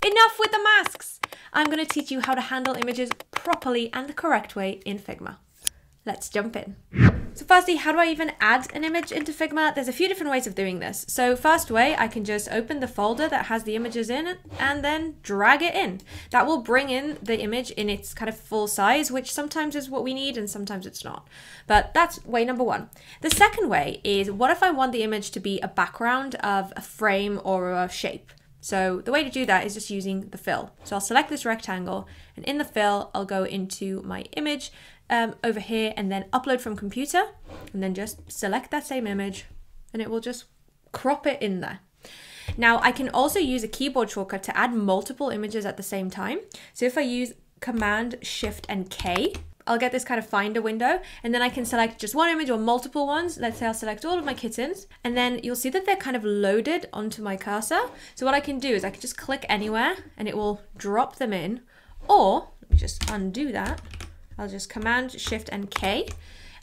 enough with the masks. I'm going to teach you how to handle images properly and the correct way in Figma. Let's jump in. So firstly, how do I even add an image into Figma? There's a few different ways of doing this. So first way, I can just open the folder that has the images in it and then drag it in. That will bring in the image in its kind of full size, which sometimes is what we need and sometimes it's not. But that's way number one. The second way is, what if I want the image to be a background of a frame or a shape? So the way to do that is just using the fill. So I'll select this rectangle, and in the fill, I'll go into my image over here and then upload from computer, and then just select that same image and it will just crop it in there. Now I can also use a keyboard shortcut to add multiple images at the same time. So if I use Command Shift and K, I'll get this kind of finder window, and then I can select just one image or multiple ones. Let's say I'll select all of my kittens, and then you'll see that they're kind of loaded onto my cursor. So what I can do is I can just click anywhere and it will drop them in, or let me just undo that. I'll just Command Shift and K,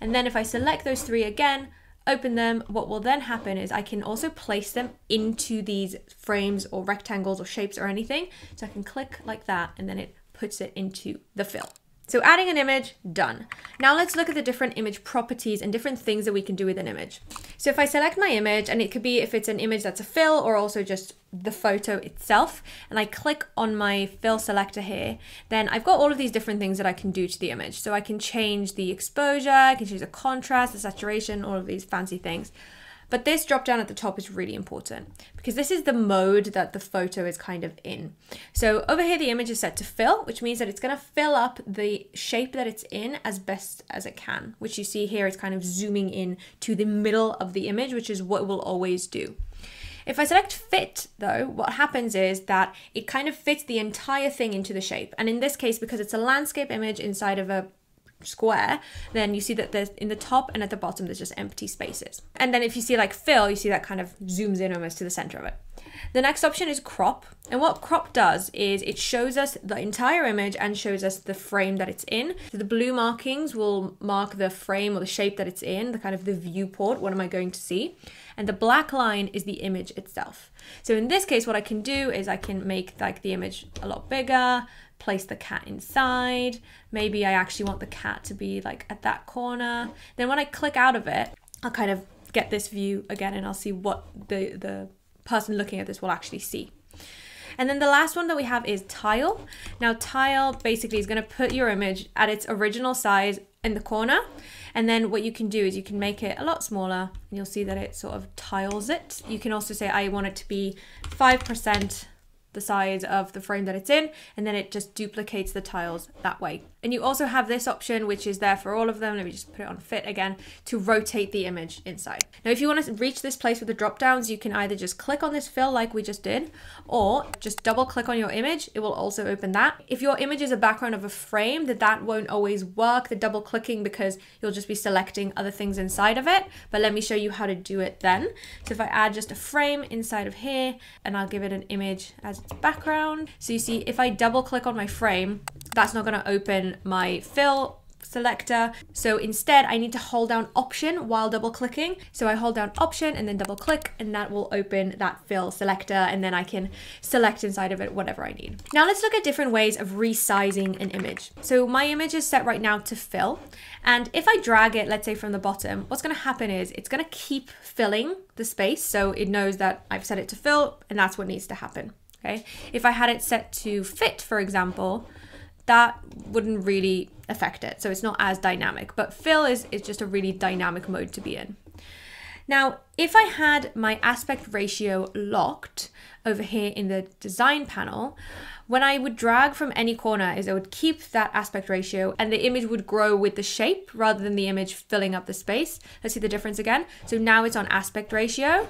and then if I select those three again, open them, what will then happen is I can also place them into these frames or rectangles or shapes or anything. So I can click like that and then it puts it into the fill. So adding an image, done. Now let's look at the different image properties and different things that we can do with an image. So if I select my image, and it could be if it's an image that's a fill or also just the photo itself, and I click on my fill selector here, then I've got all of these different things that I can do to the image. So I can change the exposure, I can change the contrast, the saturation, all of these fancy things. But this drop down at the top is really important because this is the mode that the photo is kind of in. So over here, the image is set to fill, which means that it's going to fill up the shape that it's in as best as it can, which you see here is kind of zooming in to the middle of the image, which is what it will always do. If I select fit though, what happens is that it kind of fits the entire thing into the shape. And in this case, because it's a landscape image inside of a square, then you see that there's in the top and at the bottom there's just empty spaces. And then if you see like fill, you see that kind of zooms in almost to the center of it. The next option is crop, and what crop does is it shows us the entire image and shows us the frame that it's in. So the blue markings will mark the frame or the shape that it's in, the kind of the viewport, what am I going to see? And the black line is the image itself. So in this case, what I can do is I can make like the image a lot bigger, place the cat inside. Maybe I actually want the cat to be like at that corner. Then when I click out of it, I'll kind of get this view again and I'll see what the person looking at this will actually see. And then the last one that we have is tile. Now tile basically is going to put your image at its original size in the corner. And then what you can do is you can make it a lot smaller and you'll see that it sort of tiles it. You can also say I want it to be 5% the size of the frame that it's in, and then it just duplicates the tiles that way. And you also have this option, which is there for all of them. Let me just put it on fit again to rotate the image inside. Now, if you want to reach this place with the drop downs, you can either just click on this fill like we just did, or just double click on your image. It will also open that. If your image is a background of a frame, that won't always work, the double clicking, because you'll just be selecting other things inside of it. But let me show you how to do it then. So if I add just a frame inside of here, and I'll give it an image as its background. So you see, if I double click on my frame, that's not going to open my fill selector. So instead I need to hold down Option while double clicking. So I hold down Option and then double click, and that will open that fill selector, and then I can select inside of it whatever I need. Now let's look at different ways of resizing an image. So my image is set right now to fill, and if I drag it, let's say from the bottom, what's going to happen is it's going to keep filling the space, so it knows that I've set it to fill and that's what needs to happen. Okay, if I had it set to fit, for example, that wouldn't really affect it. So it's not as dynamic, but fill is just a really dynamic mode to be in. Now, if I had my aspect ratio locked over here in the design panel, when I would drag from any corner is I would keep that aspect ratio and the image would grow with the shape rather than the image filling up the space. Let's see the difference again. So now it's on aspect ratio.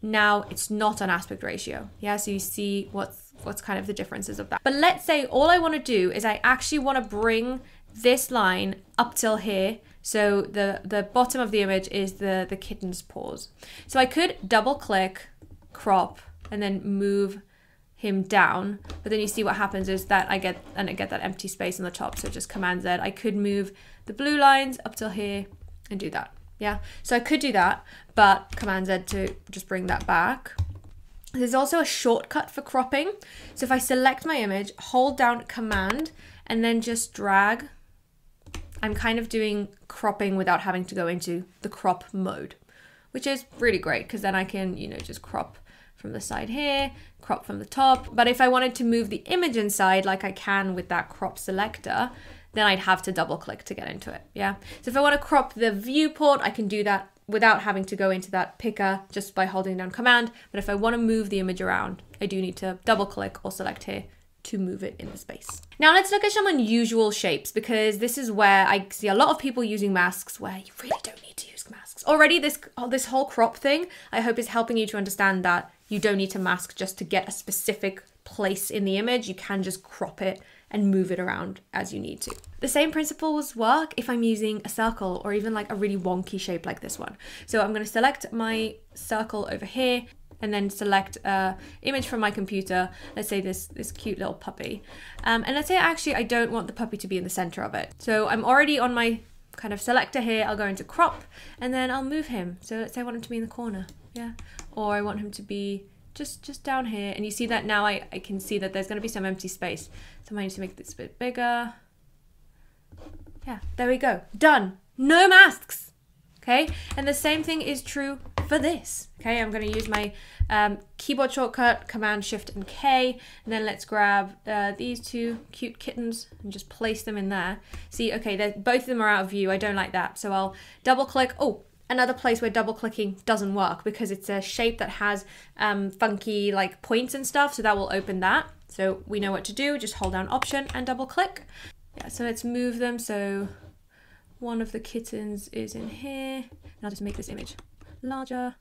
Now it's not on aspect ratio. Yeah, so you see what's kind of the differences of that. But let's say all I want to do is I actually want to bring this line up till here. So the bottom of the image is the kitten's paws. So I could double click, crop, and then move him down. But then you see what happens is that I get that empty space on the top. So just Command Z. I could move the blue lines up till here and do that. Yeah, so I could do that, but Command Z to just bring that back. There's also a shortcut for cropping. So if I select my image, hold down Command, and then just drag, I'm kind of doing cropping without having to go into the crop mode, which is really great because then I can, you know, just crop from the side here, crop from the top. But if I wanted to move the image inside like I can with that crop selector, then I'd have to double click to get into it. Yeah. So if I want to crop the viewport, I can do that without having to go into that picker just by holding down Command. But if I want to move the image around, I do need to double click or select here to move it in the space. Now let's look at some unusual shapes, because this is where I see a lot of people using masks where you really don't need to use masks. Already this whole crop thing, I hope is helping you to understand that you don't need to mask just to get a specific place in the image. You can just crop it and move it around as you need to. The same principles work if I'm using a circle or even like a really wonky shape like this one. So I'm going to select my circle over here and then select an image from my computer. Let's say this cute little puppy. And let's say actually I don't want the puppy to be in the center of it. So I'm already on my kind of selector here. I'll go into crop and then I'll move him. So let's say I want him to be in the corner. Yeah. Or I want him to be just down here, and you see that now I can see that there's going to be some empty space, so I might need to make this a bit bigger. Yeah, there we go, done. No masks. Okay, and the same thing is true for this. Okay, I'm going to use my keyboard shortcut, Command Shift and K, and then let's grab these two cute kittens and just place them in there. See, okay, both of them are out of view. I don't like that, so I'll double click. Oh, another place where double clicking doesn't work because it's a shape that has funky like points and stuff, so that will open that. So we know what to do, just hold down Option and double click. Yeah, so let's move them. So one of the kittens is in here, and I'll just make this image larger.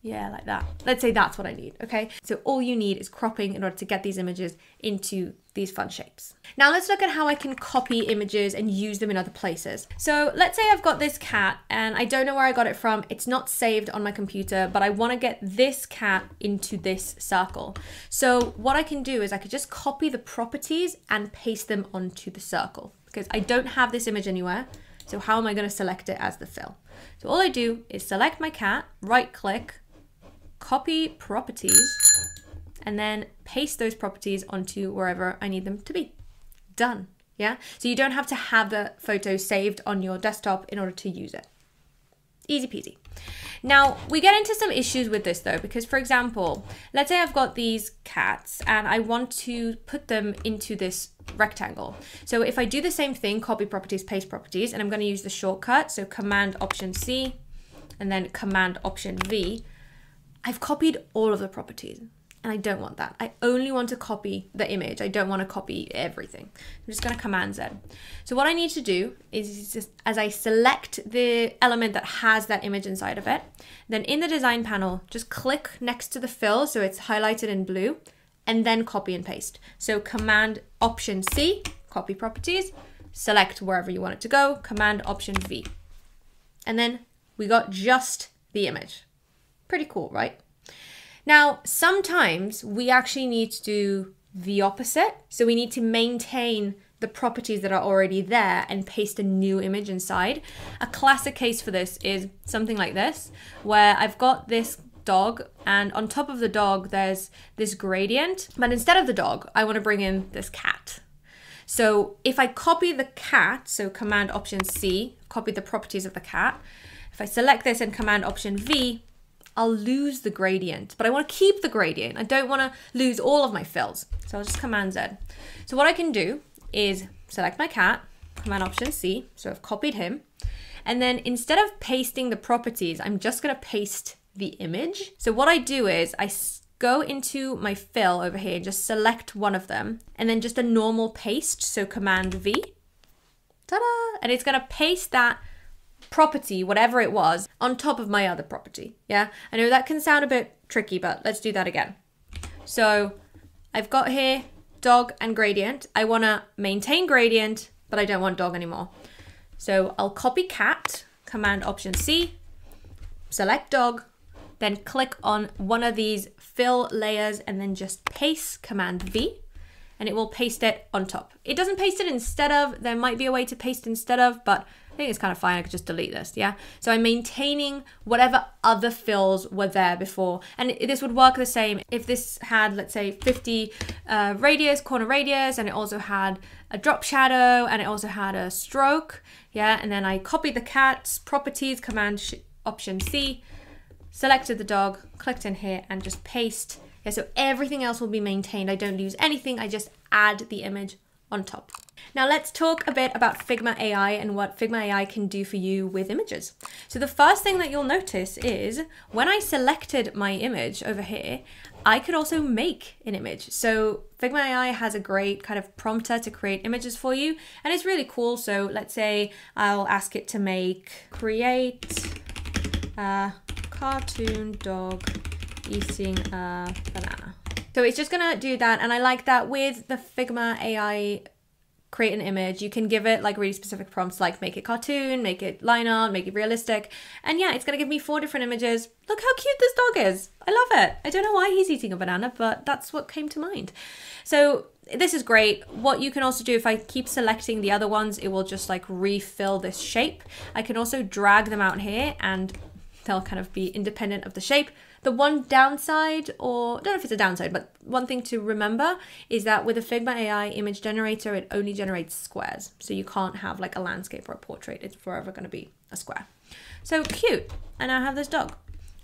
Yeah, like that. Let's say that's what I need, okay? So all you need is cropping in order to get these images into these fun shapes. Now let's look at how I can copy images and use them in other places. So let's say I've got this cat and I don't know where I got it from. It's not saved on my computer, but I want to get this cat into this circle. So what I can do is I could just copy the properties and paste them onto the circle because I don't have this image anywhere. So how am I going to select it as the fill? So all I do is select my cat, right click, copy properties, and then paste those properties onto wherever I need them to be. Done. Yeah. So you don't have to have the photo saved on your desktop in order to use it. Easy peasy. Now we get into some issues with this though, because for example, let's say I've got these cats and I want to put them into this rectangle. So if I do the same thing, copy properties, paste properties, and I'm going to use the shortcut. So Command Option C and then Command Option V. I've copied all of the properties and I don't want that. I only want to copy the image. I don't want to copy everything. I'm just going to Command Z. So what I need to do is just, as I select the element that has that image inside of it, then in the design panel, just click next to the fill so it's highlighted in blue, and then copy and paste. So Command Option C, copy properties, select wherever you want it to go, Command Option V. And then we got just the image. Pretty cool, right? Now, sometimes we actually need to do the opposite. So we need to maintain the properties that are already there and paste a new image inside. A classic case for this is something like this, where I've got this dog and on top of the dog, there's this gradient, but instead of the dog, I want to bring in this cat. So if I copy the cat, so Command Option C, copy the properties of the cat. If I select this and Command Option V, I'll lose the gradient, but I want to keep the gradient. I don't want to lose all of my fills. So I'll just Command Z. So what I can do is select my cat, Command Option C, so I've copied him. And then instead of pasting the properties, I'm just going to paste the image. So what I do is I go into my fill over here, just select one of them, and then just a normal paste, so Command V. Ta-da! And it's going to paste that property, whatever it was, on top of my other property. Yeah, I know that can sound a bit tricky, but let's do that again. So I've got here dog and gradient. I want to maintain gradient, but I don't want dog anymore. So I'll copy cat, Command Option C, select dog, then click on one of these fill layers and then just paste Command V, and it will paste it on top. It doesn't paste it instead of, there might be a way to paste instead of, but I think it's kind of fine. I could just delete this. Yeah. So I'm maintaining whatever other fills were there before. And this would work the same if this had, let's say, 50 corner radius, and it also had a drop shadow, and it also had a stroke. Yeah. And then I copied the cat's properties, Option C, selected the dog, clicked in here, and just paste. Yeah, so everything else will be maintained. I don't lose anything. I just add the image on top. Now let's talk a bit about Figma AI and what Figma AI can do for you with images. So the first thing that you'll notice is when I selected my image over here, I could also make an image. So Figma AI has a great kind of prompter to create images for you, and it's really cool. So let's say I'll ask it to create a cartoon dog eating a banana. So it's just gonna do that, and I like that with the Figma AI create an image, you can give it like really specific prompts like make it cartoon, make it line art, make it realistic. And yeah, it's gonna give me 4 different images. Look how cute this dog is. I love it. I don't know why he's eating a banana, but that's what came to mind. So this is great. What you can also do, if I keep selecting the other ones, it will just like refill this shape. I can also drag them out here and they'll kind of be independent of the shape. The one downside, or I don't know if it's a downside, but one thing to remember is that with a Figma AI image generator, it only generates squares. So you can't have like a landscape or a portrait. It's forever going to be a square. So cute. And I have this dog.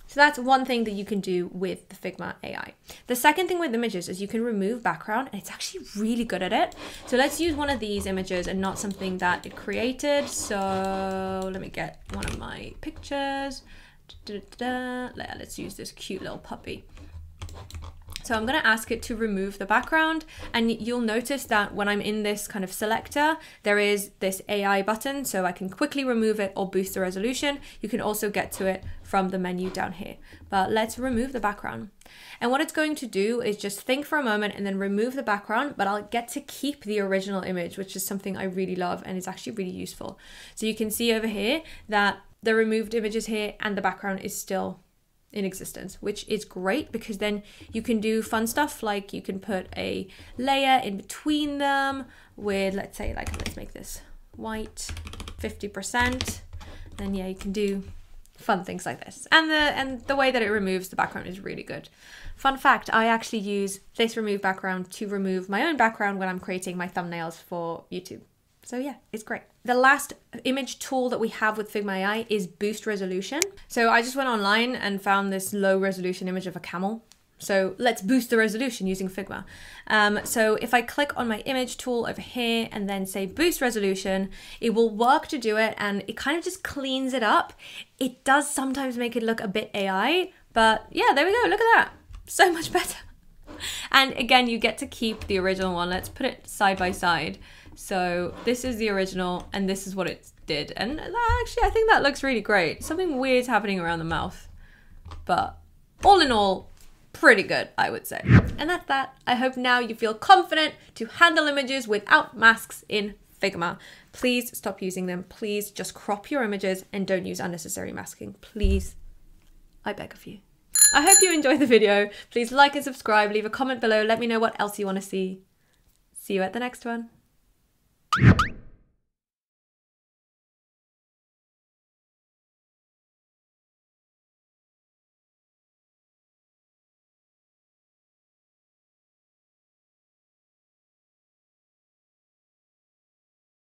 So that's one thing that you can do with the Figma AI. The second thing with images is you can remove background, and it's actually really good at it. So let's use one of these images and not something that it created. So let me get one of my pictures. Let's use this cute little puppy. So I'm going to ask it to remove the background, and you'll notice that when I'm in this kind of selector, there is this AI button, so I can quickly remove it or boost the resolution. You can also get to it from the menu down here, but let's remove the background. And what it's going to do is just think for a moment and then remove the background, but I'll get to keep the original image, which is something I really love and is actually really useful. So you can see over here that the removed images here and the background is still in existence, which is great because then you can do fun stuff like you can put a layer in between them with, let's say, like, let's make this white 50%. Then yeah, you can do fun things like this. And the way that it removes the background is really good. Fun fact, I actually use this remove background to remove my own background when I'm creating my thumbnails for YouTube. So yeah, it's great. The last image tool that we have with Figma AI is boost resolution. So I just went online and found this low resolution image of a camel. So let's boost the resolution using Figma. So if I click on my image tool over here and then say boost resolution, it will work to do it, and it kind of just cleans it up. It does sometimes make it look a bit AI, but yeah, there we go. Look at that. So much better. And again, you get to keep the original one. Let's put it side by side. So this is the original and this is what it did. And actually, I think that looks really great. Something weird's happening around the mouth, but all in all, pretty good, I would say. And that's that. I hope now you feel confident to handle images without masks in Figma. Please stop using them. Please just crop your images and don't use unnecessary masking. Please, I beg of you. I hope you enjoyed the video. Please like and subscribe, leave a comment below, let me know what else you want to see. See you at the next one.